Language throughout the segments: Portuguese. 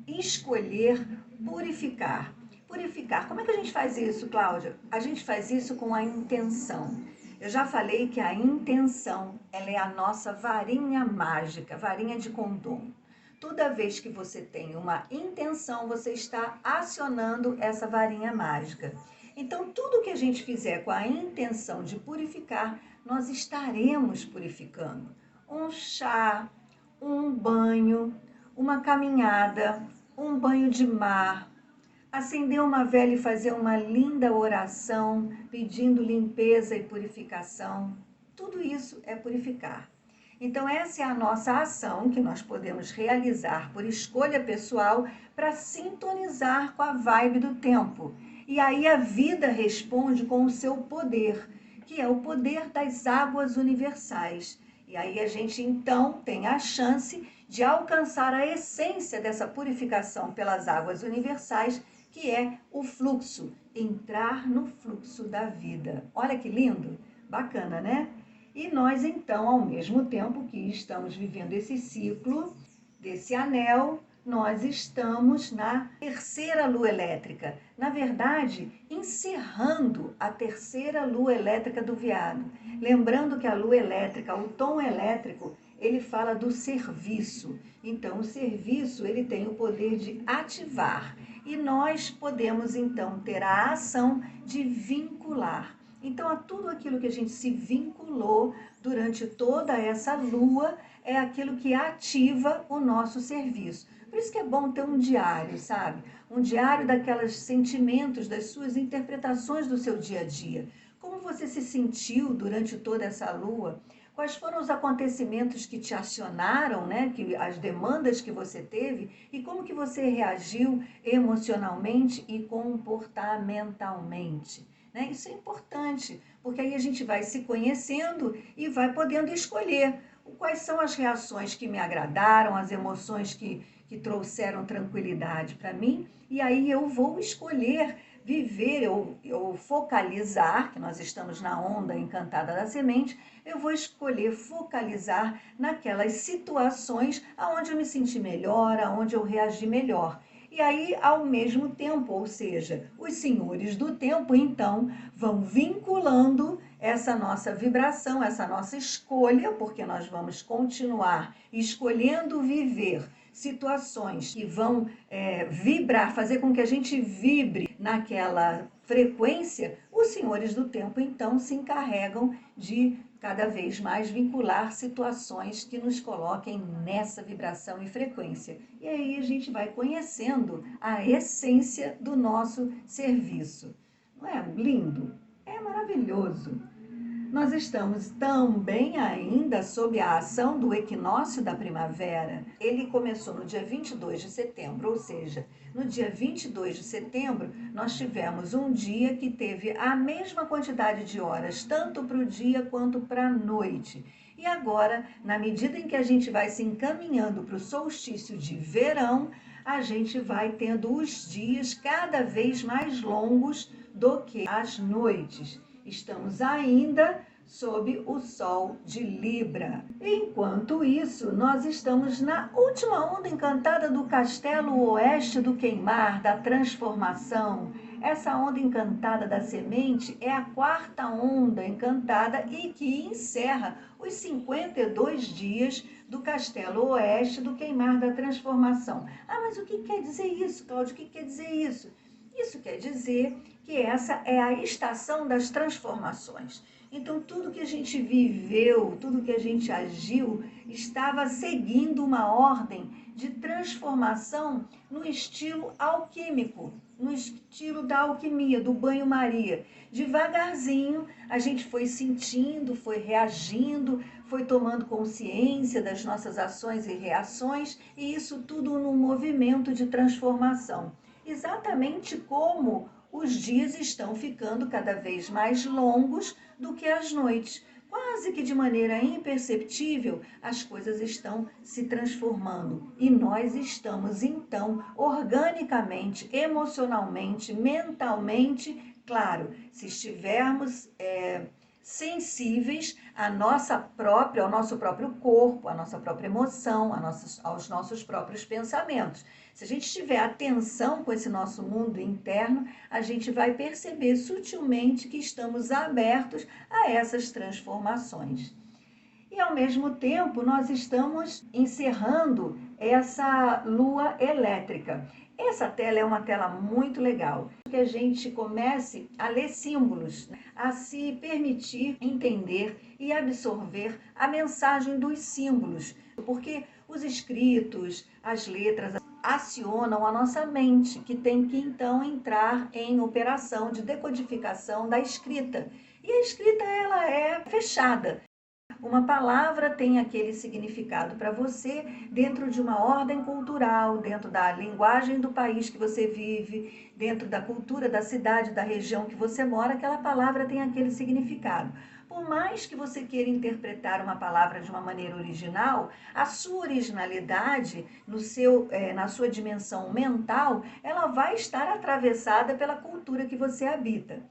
escolher purificar. Purificar, como é que a gente faz isso, Cláudia? A gente faz isso com a intenção. Eu já falei que a intenção, ela é a nossa varinha mágica, varinha de condom. Toda vez que você tem uma intenção, você está acionando essa varinha mágica. Então, tudo que a gente fizer com a intenção de purificar, nós estaremos purificando. Um chá, um banho, uma caminhada, um banho de mar, acender uma vela e fazer uma linda oração pedindo limpeza e purificação. Tudo isso é purificar. Então, essa é a nossa ação que nós podemos realizar por escolha pessoal para sintonizar com a vibe do tempo. E aí a vida responde com o seu poder, que é o poder das águas universais. E aí a gente então tem a chance de alcançar a essência dessa purificação pelas águas universais, que é o fluxo, entrar no fluxo da vida. Olha que lindo, bacana, né? E nós então, ao mesmo tempo que estamos vivendo esse ciclo desse anel, nós estamos na terceira lua elétrica. Na verdade, encerrando a terceira lua elétrica do veado. Lembrando que a lua elétrica, o tom elétrico, ele fala do serviço. Então, o serviço, ele tem o poder de ativar. E nós podemos, então, ter a ação de vincular. Então, a tudo aquilo que a gente se vinculou durante toda essa lua é aquilo que ativa o nosso serviço. Por isso que é bom ter um diário, sabe? Um diário daqueles sentimentos, das suas interpretações do seu dia a dia. Como você se sentiu durante toda essa lua? Quais foram os acontecimentos que te acionaram, né? As demandas que você teve e como que você reagiu emocionalmente e comportamentalmente? Né? Isso é importante, porque aí a gente vai se conhecendo e vai podendo escolher quais são as reações que me agradaram, as emoções que trouxeram tranquilidade para mim, e aí eu vou escolher viver ou focalizar, que nós estamos na onda encantada da semente, eu vou escolher focalizar naquelas situações aonde eu me senti melhor, aonde eu reagi melhor. E aí, ao mesmo tempo, ou seja, os senhores do tempo, então, vão vinculando essa nossa vibração, essa nossa escolha, porque nós vamos continuar escolhendo viver situações que vão vibrar, fazer com que a gente vibre naquela frequência. Os senhores do tempo, então, se encarregam de cada vez mais vincular situações que nos coloquem nessa vibração e frequência. E aí a gente vai conhecendo a essência do nosso serviço. Não é lindo? É maravilhoso. Nós estamos também ainda sob a ação do equinócio da primavera. Ele começou no dia 22 de setembro, ou seja, no dia 22 de setembro, nós tivemos um dia que teve a mesma quantidade de horas, tanto para o dia quanto para a noite. E agora, na medida em que a gente vai se encaminhando para o solstício de verão, a gente vai tendo os dias cada vez mais longos do que as noites. Estamos ainda sob o sol de Libra. Enquanto isso, nós estamos na última onda encantada do castelo oeste do queimar, da transformação. Essa onda encantada da semente é a quarta onda encantada e que encerra os 52 dias do castelo oeste do queimar da transformação. Ah, mas o que quer dizer isso, Cláudio? O que quer dizer isso? Isso quer dizer que essa é a estação das transformações. Então, tudo que a gente viveu, tudo que a gente agiu, estava seguindo uma ordem de transformação no estilo alquímico, no estilo da alquimia, do banho-maria. Devagarzinho, a gente foi sentindo, foi reagindo, foi tomando consciência das nossas ações e reações, e isso tudo num movimento de transformação. Exatamente como os dias estão ficando cada vez mais longos do que as noites. Quase que de maneira imperceptível, as coisas estão se transformando. E nós estamos, então, organicamente, emocionalmente, mentalmente, claro, se estivermos sensíveis à nossa própria, ao nosso próprio corpo, à nossa própria emoção, aos nossos próprios pensamentos. Se a gente tiver atenção com esse nosso mundo interno, a gente vai perceber sutilmente que estamos abertos a essas transformações. E ao mesmo tempo, nós estamos encerrando essa lua elétrica. Essa tela é uma tela muito legal, que a gente comece a ler símbolos, a se permitir entender e absorver a mensagem dos símbolos, porque os escritos, as letras acionam a nossa mente, que tem que então entrar em operação de decodificação da escrita. E a escrita ela é fechada. Uma palavra tem aquele significado para você dentro de uma ordem cultural, dentro da linguagem do país que você vive, dentro da cultura da cidade, da região que você mora, aquela palavra tem aquele significado. Por mais que você queira interpretar uma palavra de uma maneira original, a sua originalidade, na sua dimensão mental, ela vai estar atravessada pela cultura que você habita.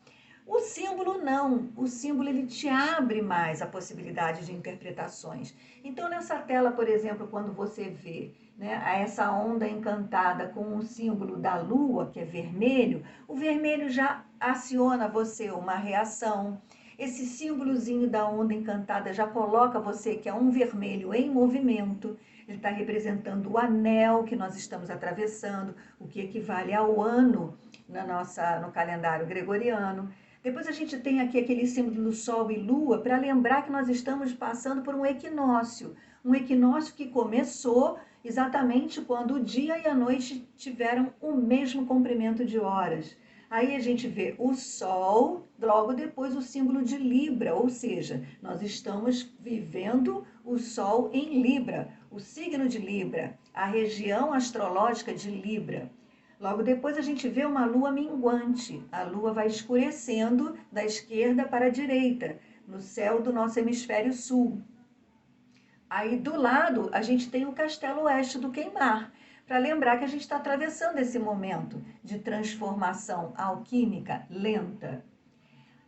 O símbolo não, o símbolo ele te abre mais a possibilidade de interpretações. Então nessa tela, por exemplo, quando você vê, né, essa onda encantada com o símbolo da lua, que é vermelho, o vermelho já aciona você uma reação. Esse símbolozinho da onda encantada já coloca você que é um vermelho em movimento. Ele está representando o anel que nós estamos atravessando, o que equivale ao ano no calendário gregoriano. Depois a gente tem aqui aquele símbolo do Sol e Lua para lembrar que nós estamos passando por um equinócio que começou exatamente quando o dia e a noite tiveram o mesmo comprimento de horas. Aí a gente vê o Sol, logo depois o símbolo de Libra, ou seja, nós estamos vivendo o Sol em Libra, o signo de Libra, a região astrológica de Libra. Logo depois a gente vê uma lua minguante. A lua vai escurecendo da esquerda para a direita, no céu do nosso hemisfério sul. Aí do lado a gente tem o castelo oeste do Queimar, para lembrar que a gente está atravessando esse momento de transformação alquímica lenta.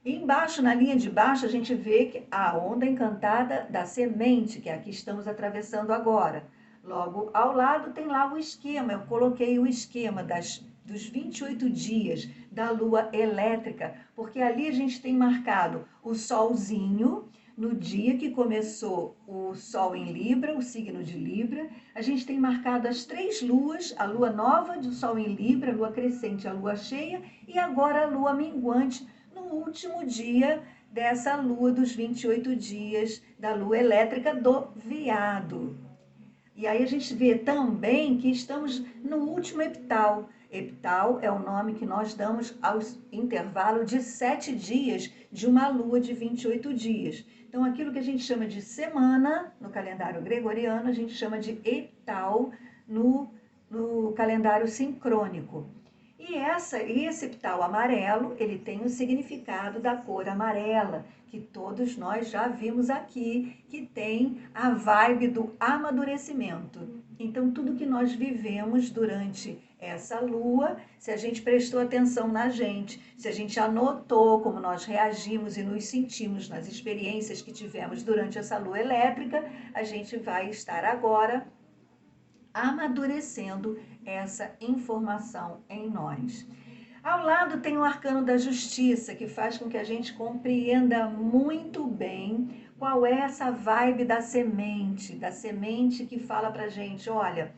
E embaixo, na linha de baixo, a gente vê que a onda encantada da semente, que é a que estamos atravessando agora. Logo ao lado tem lá o esquema, eu coloquei o esquema dos 28 dias da lua elétrica, porque ali a gente tem marcado o solzinho, no dia que começou o Sol em Libra, o signo de Libra, a gente tem marcado as 3 luas, a lua nova do Sol em Libra, a lua crescente, a lua cheia, e agora a lua minguante, no último dia dessa lua dos 28 dias da lua elétrica do Veado. E aí a gente vê também que estamos no último epital. Epital é o nome que nós damos ao intervalo de 7 dias de uma lua de 28 dias. Então, aquilo que a gente chama de semana no calendário gregoriano, a gente chama de epital no calendário sincrônico. E esse epital amarelo, ele tem o significado da cor amarela, que todos nós já vimos aqui, que tem a vibe do amadurecimento. Então, tudo que nós vivemos durante essa lua, se a gente prestou atenção na gente, se a gente anotou como nós reagimos e nos sentimos nas experiências que tivemos durante essa lua elétrica, a gente vai estar agora amadurecendo essa informação em nós. Ao lado tem o arcano da justiça, que faz com que a gente compreenda muito bem qual é essa vibe da semente que fala pra gente, olha,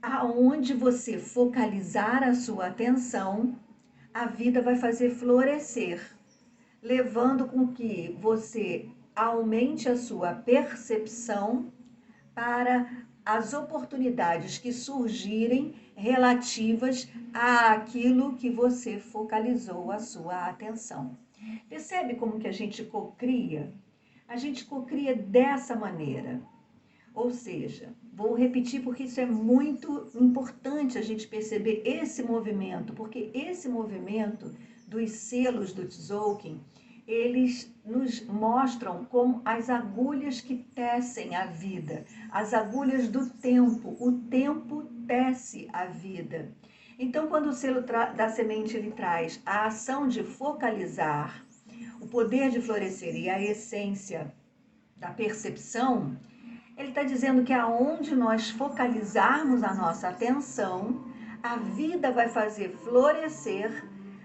aonde você focalizar a sua atenção, a vida vai fazer florescer, levando com que você aumente a sua percepção para as oportunidades que surgirem relativas àquilo que você focalizou a sua atenção. Percebe como que a gente cocria? A gente cocria dessa maneira. Ou seja, vou repetir porque isso é muito importante a gente perceber esse movimento, porque esse movimento dos selos do Tzolk'in, eles nos mostram como as agulhas que tecem a vida, as agulhas do tempo, o tempo tece a vida. Então, quando o selo da semente ele traz a ação de focalizar, o poder de florescer e a essência da percepção, ele está dizendo que aonde nós focalizarmos a nossa atenção, a vida vai fazer florescer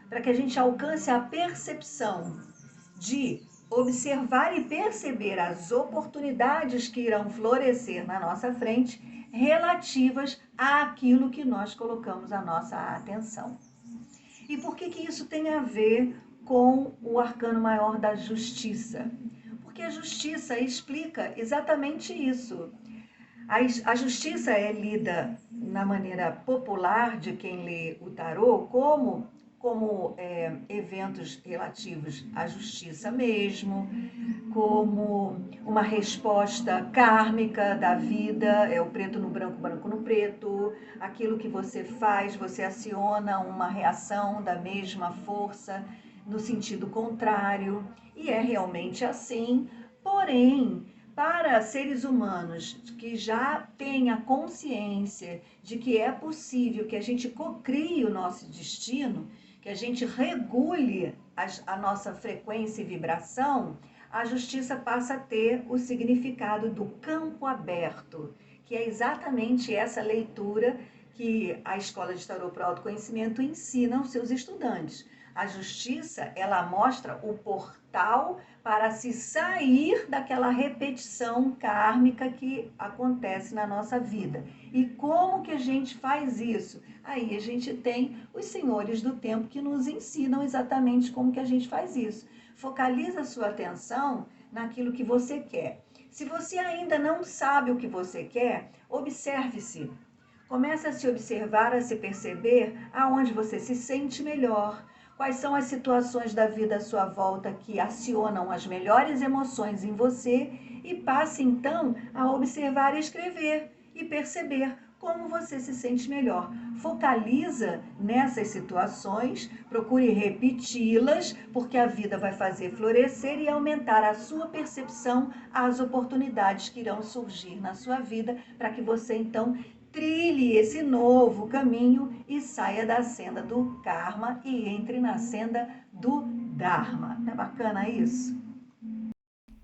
para que a gente alcance a percepção de observar e perceber as oportunidades que irão florescer na nossa frente relativas àquilo que nós colocamos a nossa atenção. E por que isso tem a ver com o arcano maior da justiça? Porque a justiça explica exatamente isso. A justiça é lida na maneira popular de quem lê o tarô como eventos relativos à justiça mesmo, como uma resposta kármica da vida, é o preto no branco, branco no preto, aquilo que você faz, você aciona uma reação da mesma força no sentido contrário, e é realmente assim, porém, para seres humanos que já têm a consciência de que é possível que a gente cocrie o nosso destino, que a gente regule a nossa frequência e vibração, a justiça passa a ter o significado do campo aberto, que é exatamente essa leitura que a Escola de Tarô para o Autoconhecimento ensina aos seus estudantes. A justiça, ela mostra o portal para se sair daquela repetição kármica que acontece na nossa vida. E como que a gente faz isso? Aí a gente tem os senhores do tempo que nos ensinam exatamente como que a gente faz isso. Focaliza a sua atenção naquilo que você quer. Se você ainda não sabe o que você quer, observe-se. Comece a se observar, a se perceber aonde você se sente melhor. Quais são as situações da vida à sua volta que acionam as melhores emoções em você e passe então a observar e escrever e perceber como você se sente melhor. Focaliza nessas situações, procure repeti-las, porque a vida vai fazer florescer e aumentar a sua percepção às oportunidades que irão surgir na sua vida, para que você então trilhe esse novo caminho e saia da senda do karma e entre na senda do dharma. Não é bacana isso?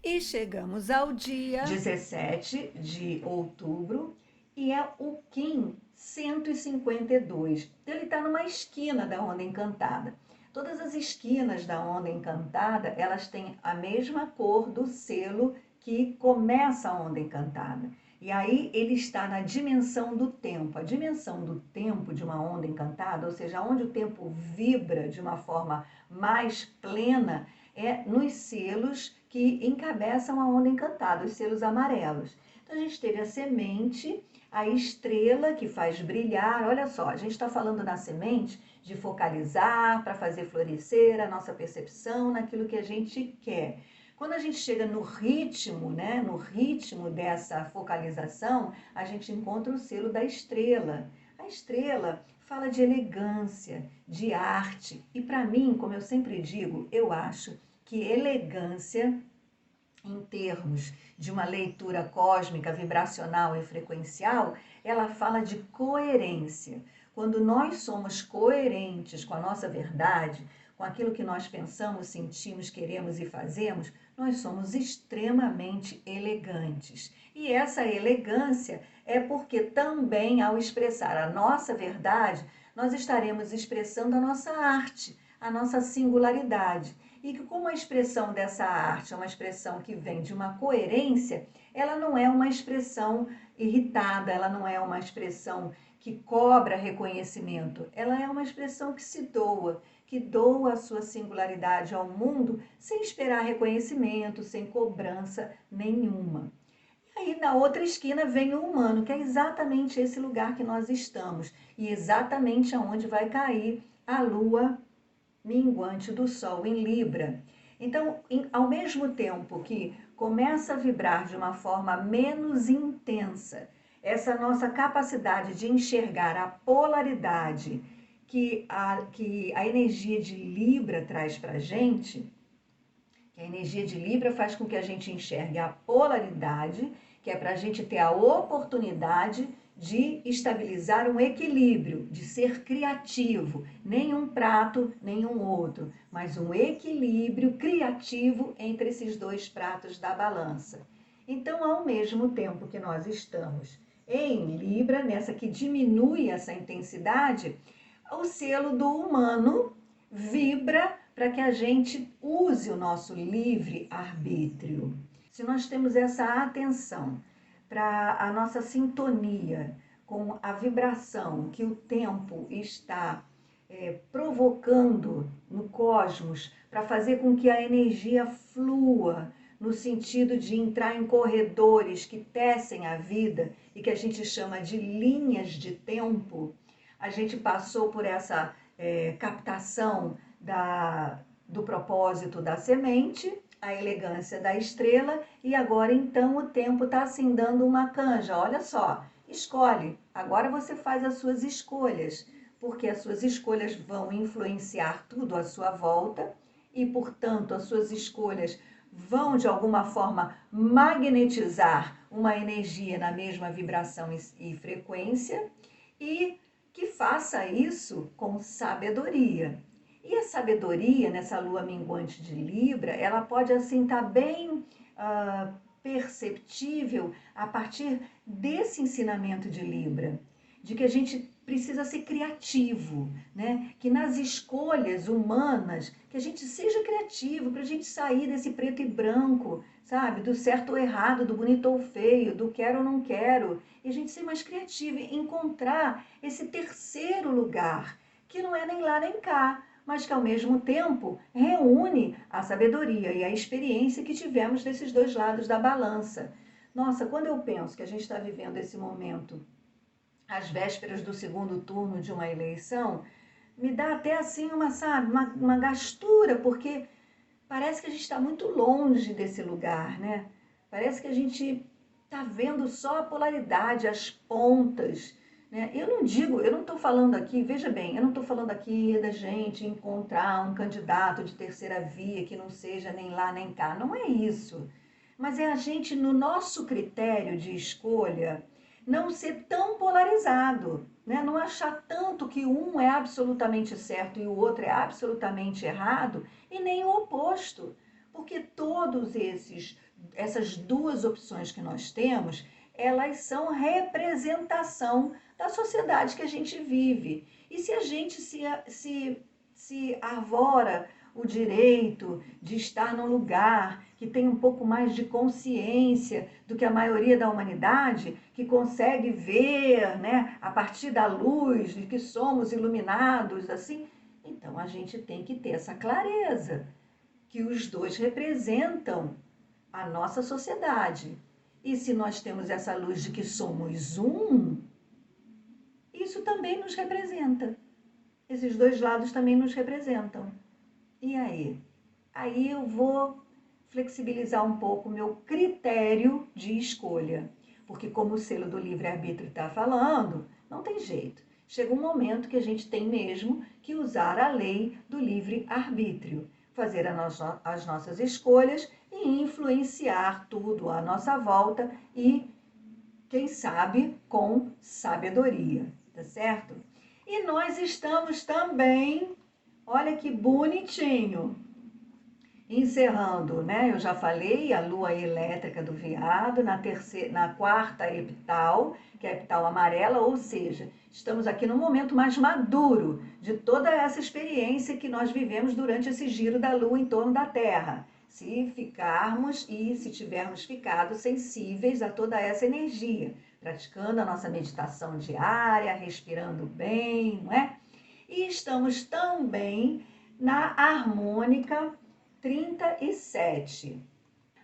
E chegamos ao dia 17 de outubro e é o Kim 152. Ele está numa esquina da onda encantada. Todas as esquinas da onda encantada, elas têm a mesma cor do selo que começa a onda encantada. E aí ele está na dimensão do tempo. A dimensão do tempo de uma onda encantada, ou seja, onde o tempo vibra de uma forma mais plena, é nos selos que encabeçam a onda encantada, os selos amarelos. Então a gente teve a semente, a estrela que faz brilhar. Olha só, a gente está falando na semente de focalizar para fazer florescer a nossa percepção naquilo que a gente quer. Quando a gente chega no ritmo, né, no ritmo dessa focalização, a gente encontra o selo da estrela. A estrela fala de elegância, de arte. E para mim, como eu sempre digo, eu acho que elegância, em termos de uma leitura cósmica, vibracional e frequencial, ela fala de coerência. Quando nós somos coerentes com a nossa verdade, com aquilo que nós pensamos, sentimos, queremos e fazemos, nós somos extremamente elegantes. E essa elegância é porque também, ao expressar a nossa verdade, nós estaremos expressando a nossa arte, a nossa singularidade. E que como a expressão dessa arte é uma expressão que vem de uma coerência, ela não é uma expressão irritada, ela não é uma expressão que cobra reconhecimento, ela é uma expressão que doa a sua singularidade ao mundo sem esperar reconhecimento, sem cobrança nenhuma. E aí na outra esquina vem o humano, que é exatamente esse lugar que nós estamos e exatamente aonde vai cair a lua minguante do Sol em Libra. Então, ao mesmo tempo que começa a vibrar de uma forma menos intensa, essa nossa capacidade de enxergar a polaridade que a energia de Libra traz para a gente, que A energia de Libra faz com que a gente enxergue a polaridade, que é para a gente ter a oportunidade de estabilizar um equilíbrio, de ser criativo, nem um prato, nem um outro, mas um equilíbrio criativo entre esses dois pratos da balança. Então, ao mesmo tempo que nós estamos em Libra, nessa que diminui essa intensidade, o selo do humano vibra para que a gente use o nosso livre arbítrio. Se nós temos essa atenção para a nossa sintonia com a vibração que o tempo está provocando no cosmos, para fazer com que a energia flua no sentido de entrar em corredores que tecem a vida e que a gente chama de linhas de tempo, a gente passou por essa captação do propósito da semente, a elegância da estrela, e agora então o tempo está assim dando uma canja. Olha só, escolhe, agora você faz as suas escolhas, porque as suas escolhas vão influenciar tudo à sua volta e, portanto, as suas escolhas vão de alguma forma magnetizar uma energia na mesma vibração e frequência, e que faça isso com sabedoria. E a sabedoria nessa lua minguante de Libra, ela pode assim estar bem perceptível a partir desse ensinamento de Libra, de que a gente precisa ser criativo, né? Que nas escolhas humanas, que a gente seja criativo para a gente sair desse preto e branco, sabe? Do certo ou errado, do bonito ou feio, do quero ou não quero. E a gente ser mais criativo e encontrar esse terceiro lugar, que não é nem lá nem cá, mas que ao mesmo tempo reúne a sabedoria e a experiência que tivemos desses dois lados da balança. Nossa, quando eu penso que a gente está vivendo esse momento às vésperas do segundo turno de uma eleição, me dá até assim uma gastura, porque parece que a gente está muito longe desse lugar, né? Parece que a gente está vendo só a polaridade, as pontas, né? Eu não estou falando aqui, veja bem, eu não estou falando aqui da gente encontrar um candidato de terceira via que não seja nem lá nem cá, não é isso. Mas é a gente, no nosso critério de escolha, não ser tão polarizado, né? Não achar tanto que um é absolutamente certo e o outro é absolutamente errado, e nem o oposto, porque essas duas opções que nós temos, elas são representação da sociedade que a gente vive. E se a gente se arvora o direito de estar num lugar que tem um pouco mais de consciência do que a maioria da humanidade, que consegue ver, né, a partir da luz, de que somos iluminados, assim, então a gente tem que ter essa clareza, que os dois representam a nossa sociedade. E se nós temos essa luz de que somos um, isso também nos representa. Esses dois lados também nos representam. E aí? Aí eu vou flexibilizar um pouco o meu critério de escolha. Porque como o selo do livre-arbítrio está falando, não tem jeito. Chega um momento que a gente tem mesmo que usar a lei do livre-arbítrio. Fazer as nossas escolhas e influenciar tudo à nossa volta e, quem sabe, com sabedoria, tá certo? E nós estamos também, olha que bonitinho, encerrando, né? Eu já falei, a lua elétrica do veado, na quarta epital, que é a epital amarela, ou seja, estamos aqui no momento mais maduro de toda essa experiência que nós vivemos durante esse giro da lua em torno da Terra. Se ficarmos e se tivermos ficado sensíveis a toda essa energia, praticando a nossa meditação diária, respirando bem, não é? E estamos também na harmônica 37.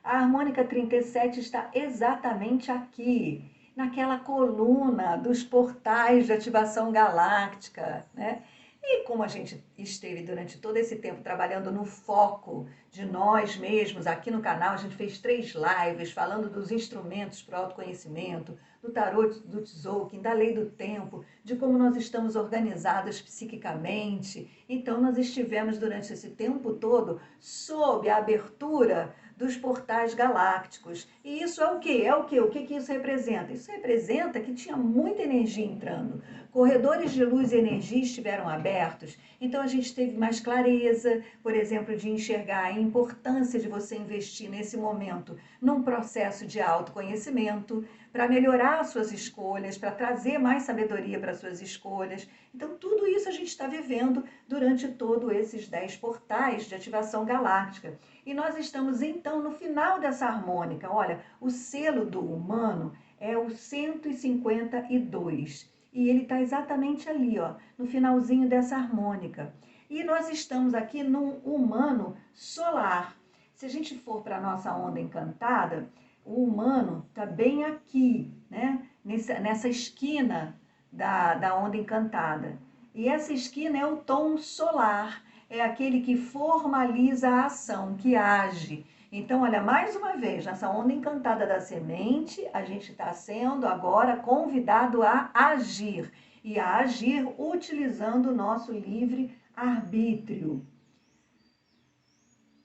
A harmônica 37 está exatamente aqui, naquela coluna dos portais de ativação galáctica, né? E como a gente esteve durante todo esse tempo trabalhando no foco de nós mesmos, aqui no canal a gente fez 3 lives falando dos instrumentos para o autoconhecimento, do tarot do Tzolk'in, da lei do tempo, de como nós estamos organizadas psiquicamente. Então nós estivemos durante esse tempo todo sob a abertura dos portais galácticos. E isso é o quê? É o quê? O que que isso representa? Isso representa que tinha muita energia entrando. Corredores de luz e energia estiveram abertos, então a gente teve mais clareza, por exemplo, de enxergar a importância de você investir nesse momento num processo de autoconhecimento, para melhorar suas escolhas, para trazer mais sabedoria para suas escolhas. Então, tudo isso a gente está vivendo durante todos esses 10 portais de ativação galáctica. E nós estamos, então, no final dessa harmônica. Olha, o selo do humano é o 152. E ele está exatamente ali, ó, no finalzinho dessa harmônica. E nós estamos aqui num humano solar. Se a gente for para a nossa onda encantada, o humano está bem aqui, né? Nessa esquina da onda encantada. E essa esquina é o tom solar, é aquele que formaliza a ação, que age. Então, olha, mais uma vez, nessa onda encantada da semente, a gente está sendo agora convidado a agir. E a agir utilizando o nosso livre arbítrio.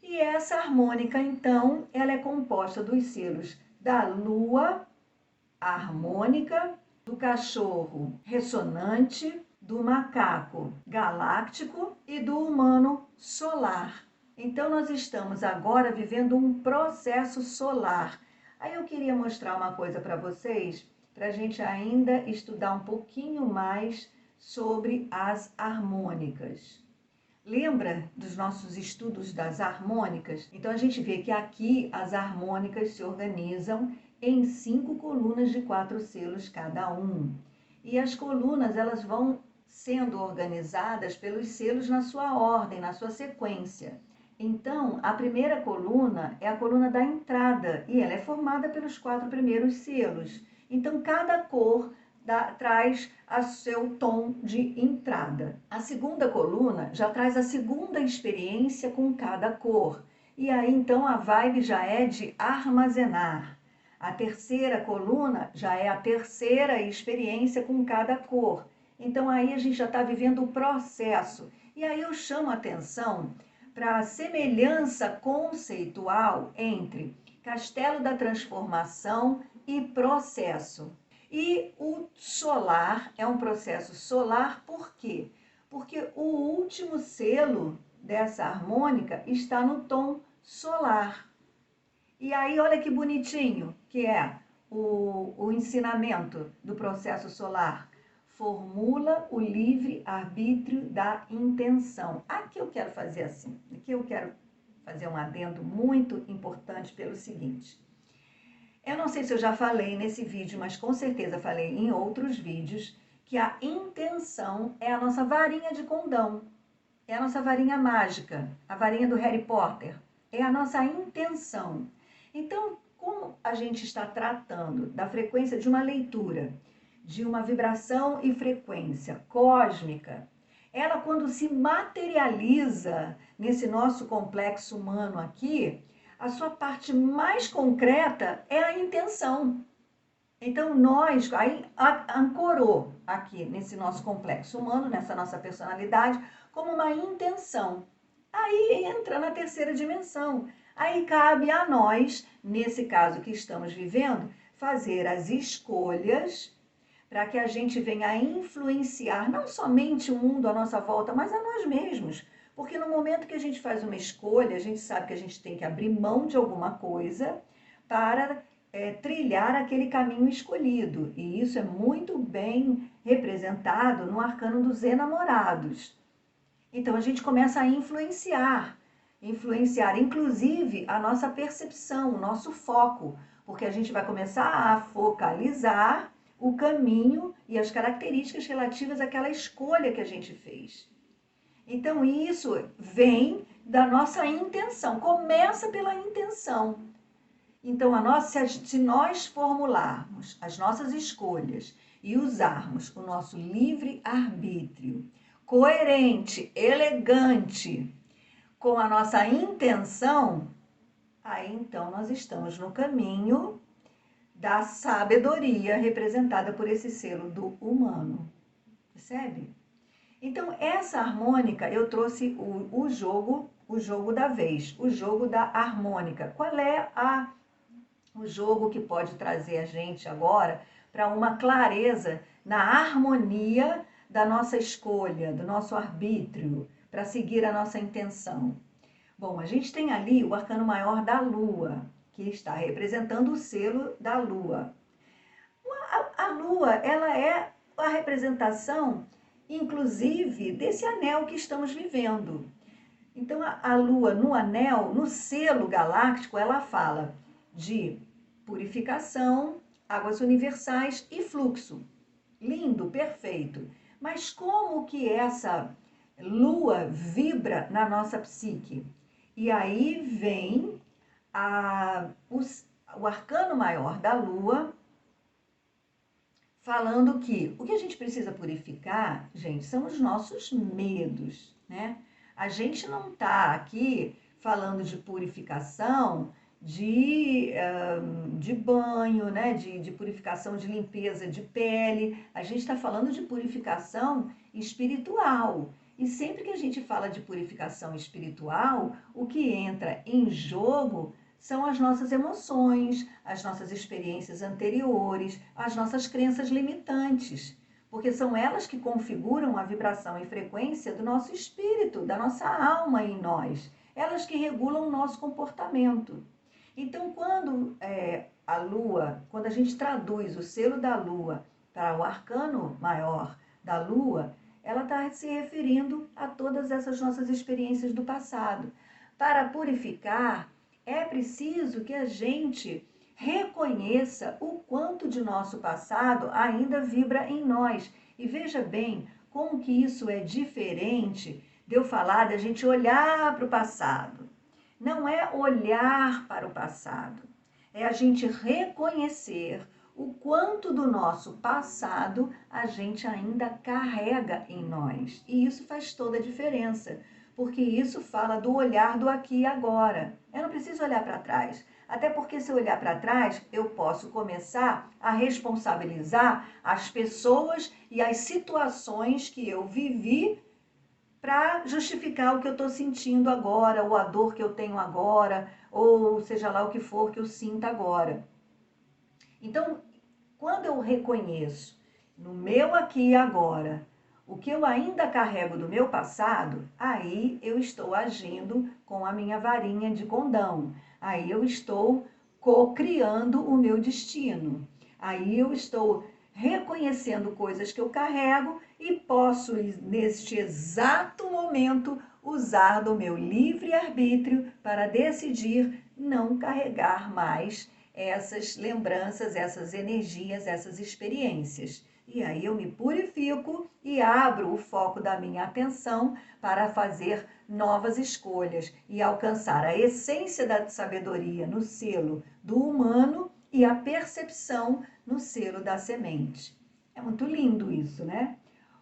E essa harmônica, então, ela é composta dos selos da lua harmônica, do cachorro ressonante, do macaco galáctico e do humano solar. Então, nós estamos agora vivendo um processo solar. Aí eu queria mostrar uma coisa para vocês, para a gente ainda estudar um pouquinho mais sobre as harmônicas. Lembra dos nossos estudos das harmônicas? Então, a gente vê que aqui as harmônicas se organizam em 5 colunas de 4 selos cada um. E as colunas, elas vão sendo organizadas pelos selos na sua ordem, na sua sequência. Então, a primeira coluna é a coluna da entrada e ela é formada pelos 4 primeiros selos. Então, cada cor traz a seu tom de entrada. A segunda coluna já traz a segunda experiência com cada cor. E aí, então, a vibe já é de armazenar. A terceira coluna já é a terceira experiência com cada cor. Então, aí a gente já está vivendo o processo. E aí eu chamo a atenção para a semelhança conceitual entre Castelo da Transformação e processo. E o solar é um processo solar por quê? Porque o último selo dessa harmônica está no tom solar. E aí, olha que bonitinho que é o ensinamento do processo solar. Formula o livre-arbítrio da intenção. Aqui eu quero fazer assim, aqui eu quero fazer um adendo muito importante pelo seguinte. Eu não sei se eu já falei nesse vídeo, mas com certeza falei em outros vídeos, que a intenção é a nossa varinha de condão, é a nossa varinha mágica, a varinha do Harry Potter, é a nossa intenção. Então, como a gente está tratando da frequência de uma leitura, de uma vibração e frequência cósmica, ela quando se materializa nesse nosso complexo humano aqui, a sua parte mais concreta é a intenção. Então, nós, aí ancorou aqui nesse nosso complexo humano, nessa nossa personalidade, como uma intenção. Aí entra na terceira dimensão. Aí cabe a nós, nesse caso que estamos vivendo, fazer as escolhas para que a gente venha a influenciar não somente o mundo à nossa volta, mas a nós mesmos. Porque no momento que a gente faz uma escolha, a gente sabe que a gente tem que abrir mão de alguma coisa para trilhar aquele caminho escolhido. E isso é muito bem representado no arcano dos enamorados. Então a gente começa a influenciar inclusive a nossa percepção, o nosso foco, porque a gente vai começar a focalizar o caminho e as características relativas àquela escolha que a gente fez. Então, isso vem da nossa intenção, começa pela intenção. Então, se nós formularmos as nossas escolhas e usarmos o nosso livre-arbítrio coerente, elegante com a nossa intenção, aí então nós estamos no caminho da sabedoria representada por esse selo do humano. Percebe? Então, essa harmônica, eu trouxe o jogo da vez, o jogo da harmônica. Qual é o jogo que pode trazer a gente agora para uma clareza na harmonia da nossa escolha, do nosso arbítrio, para seguir a nossa intenção? Bom, a gente tem ali o arcano maior da Lua, que está representando o selo da Lua. A Lua, ela é a representação, inclusive, desse anel que estamos vivendo. Então, a Lua no anel, no selo galáctico, ela fala de purificação, águas universais e fluxo. Lindo, perfeito. Mas como que essa Lua vibra na nossa psique? E aí vem o arcano maior da Lua, falando que o que a gente precisa purificar, gente, são os nossos medos, né? A gente não está aqui falando de purificação de banho, né? De purificação de limpeza de pele. A gente está falando de purificação espiritual. E sempre que a gente fala de purificação espiritual, o que entra em jogo são as nossas emoções, as nossas experiências anteriores, as nossas crenças limitantes, porque são elas que configuram a vibração e frequência do nosso espírito, da nossa alma em nós, elas que regulam o nosso comportamento. Então, quando a Lua, quando a gente traduz o selo da Lua para o arcano maior da Lua, ela está se referindo a todas essas nossas experiências do passado. Para purificar, é preciso que a gente reconheça o quanto de nosso passado ainda vibra em nós. E veja bem como que isso é diferente de eu falar de a gente olhar para o passado. Não é olhar para o passado, é a gente reconhecer o quanto do nosso passado a gente ainda carrega em nós. E isso faz toda a diferença, porque isso fala do olhar do aqui e agora. Eu não preciso olhar para trás, até porque se eu olhar para trás, eu posso começar a responsabilizar as pessoas e as situações que eu vivi para justificar o que eu estou sentindo agora, ou a dor que eu tenho agora, ou seja lá o que for que eu sinta agora. Então, quando eu reconheço no meu aqui e agora o que eu ainda carrego do meu passado, aí eu estou agindo com a minha varinha de condão. Aí eu estou co-criando o meu destino. Aí eu estou reconhecendo coisas que eu carrego e posso, neste exato momento, usar do meu livre-arbítrio para decidir não carregar mais essas lembranças, essas energias, essas experiências. E aí eu me purifico e abro o foco da minha atenção para fazer novas escolhas e alcançar a essência da sabedoria no selo do humano e a percepção no selo da semente. É muito lindo isso, né?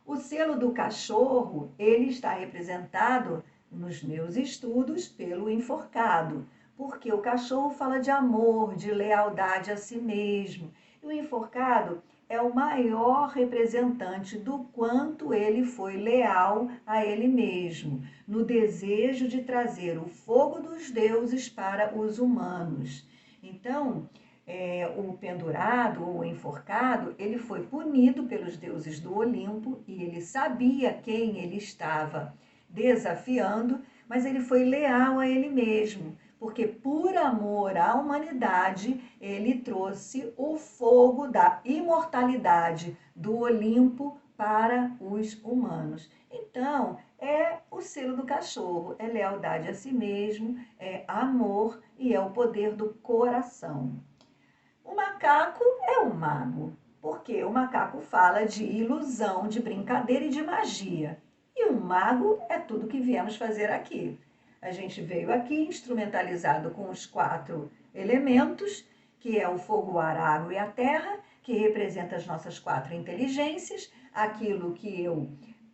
O selo do cachorro, ele está representado nos meus estudos pelo enforcado, porque o cachorro fala de amor, de lealdade a si mesmo. E o enforcado é o maior representante do quanto ele foi leal a ele mesmo, no desejo de trazer o fogo dos deuses para os humanos. Então, o pendurado ou o enforcado, ele foi punido pelos deuses do Olimpo e ele sabia quem ele estava desafiando, mas ele foi leal a ele mesmo, porque por amor à humanidade, ele trouxe o fogo da imortalidade do Olimpo para os humanos. Então, é o selo do cachorro, é lealdade a si mesmo, é amor e é o poder do coração. O macaco é um mago, porque o macaco fala de ilusão, de brincadeira e de magia. E o mago é tudo que viemos fazer aqui. A gente veio aqui instrumentalizado com os 4 elementos, que é o fogo, o ar, a água e a terra, que representa as nossas 4 inteligências, aquilo que eu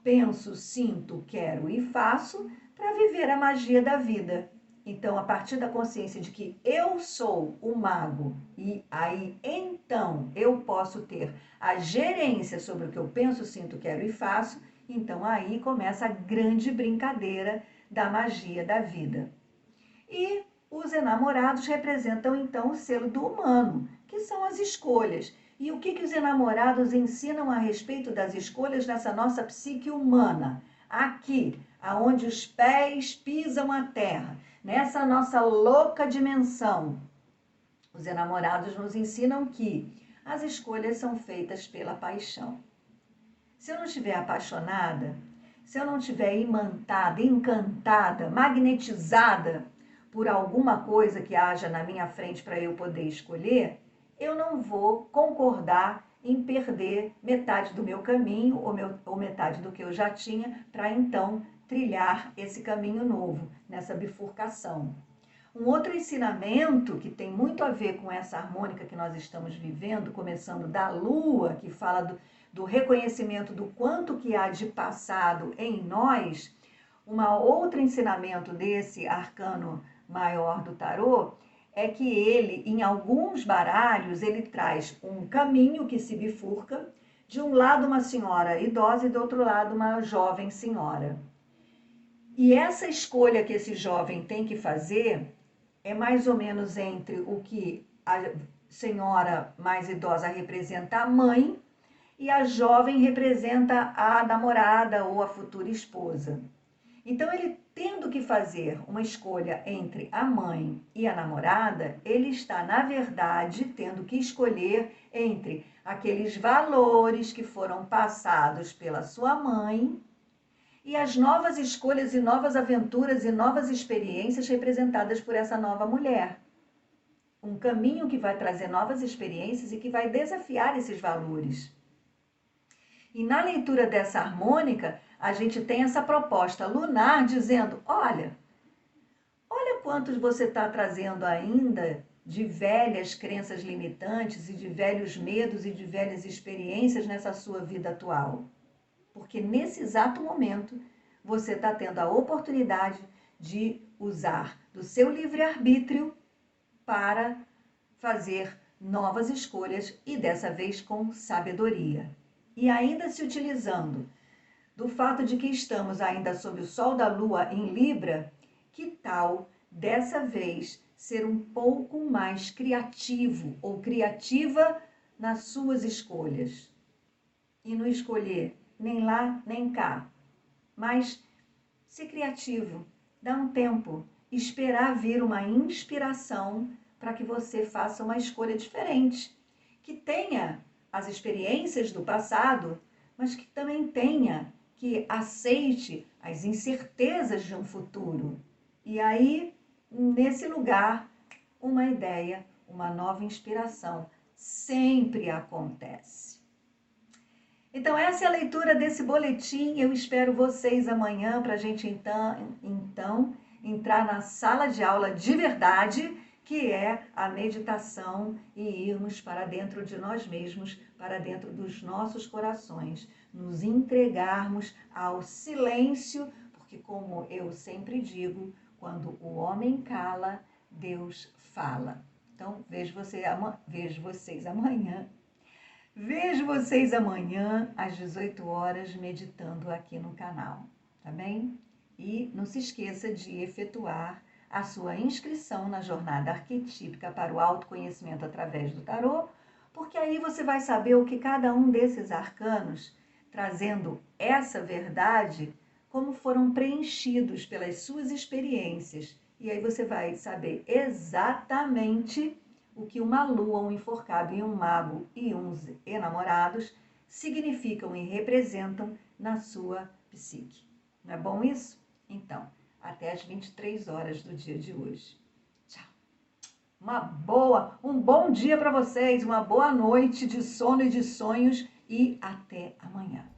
penso, sinto, quero e faço para viver a magia da vida. Então, a partir da consciência de que eu sou o mago e aí então eu posso ter a gerência sobre o que eu penso, sinto, quero e faço, então aí começa a grande brincadeira da magia da vida. E os enamorados representam então o selo do humano, que são as escolhas. E o que os enamorados ensinam a respeito das escolhas nessa nossa psique humana? Aqui, aonde os pés pisam a terra, nessa nossa louca dimensão. Os enamorados nos ensinam que as escolhas são feitas pela paixão. Se eu não estiver apaixonada, se eu não estiver imantada, encantada, magnetizada por alguma coisa que haja na minha frente para eu poder escolher, eu não vou concordar em perder metade do meu caminho ou metade do que eu já tinha para então trilhar esse caminho novo, nessa bifurcação. Um outro ensinamento que tem muito a ver com essa harmônica que nós estamos vivendo, começando da Lua, que fala do reconhecimento do quanto que há de passado em nós, outro ensinamento desse arcano maior do tarô é que ele, em alguns baralhos, ele traz um caminho que se bifurca, de um lado uma senhora idosa e do outro lado uma jovem senhora. E essa escolha que esse jovem tem que fazer é mais ou menos entre o que a senhora mais idosa representa a mãe e a jovem representa a namorada ou a futura esposa. Então, ele tendo que fazer uma escolha entre a mãe e a namorada, ele está, na verdade, tendo que escolher entre aqueles valores que foram passados pela sua mãe e as novas escolhas e novas aventuras e novas experiências representadas por essa nova mulher. Um caminho que vai trazer novas experiências e que vai desafiar esses valores. E na leitura dessa harmônica, a gente tem essa proposta lunar dizendo, olha quantos você está trazendo ainda de velhas crenças limitantes e de velhos medos e de velhas experiências nessa sua vida atual. Porque nesse exato momento, você está tendo a oportunidade de usar do seu livre-arbítrio para fazer novas escolhas e dessa vez com sabedoria. E ainda se utilizando do fato de que estamos ainda sob o sol da lua em Libra, que tal dessa vez ser um pouco mais criativo ou criativa nas suas escolhas? E não escolher nem lá nem cá, mas ser criativo, dar um tempo, esperar vir uma inspiração para que você faça uma escolha diferente, que tenha as experiências do passado, mas que também que aceite as incertezas de um futuro. E aí, nesse lugar, uma ideia, uma nova inspiração sempre acontece. Então, essa é a leitura desse boletim. Eu espero vocês amanhã para a gente então entrar na sala de aula de verdade, que é a meditação e irmos para dentro de nós mesmos, para dentro dos nossos corações, nos entregarmos ao silêncio, porque como eu sempre digo, quando o homem cala, Deus fala. Então, vejo vocês amanhã. Vejo vocês amanhã às 18 horas meditando aqui no canal, tá bem? E não se esqueça de efetuar a sua inscrição na jornada arquetípica para o autoconhecimento através do tarô, porque aí você vai saber o que cada um desses arcanos, trazendo essa verdade, como foram preenchidos pelas suas experiências. E aí você vai saber exatamente o que uma lua, um enforcado e um mago e uns enamorados significam e representam na sua psique. Não é bom isso? Então, até às 23 horas do dia de hoje. Tchau. Um bom dia para vocês, uma boa noite de sono e de sonhos e até amanhã.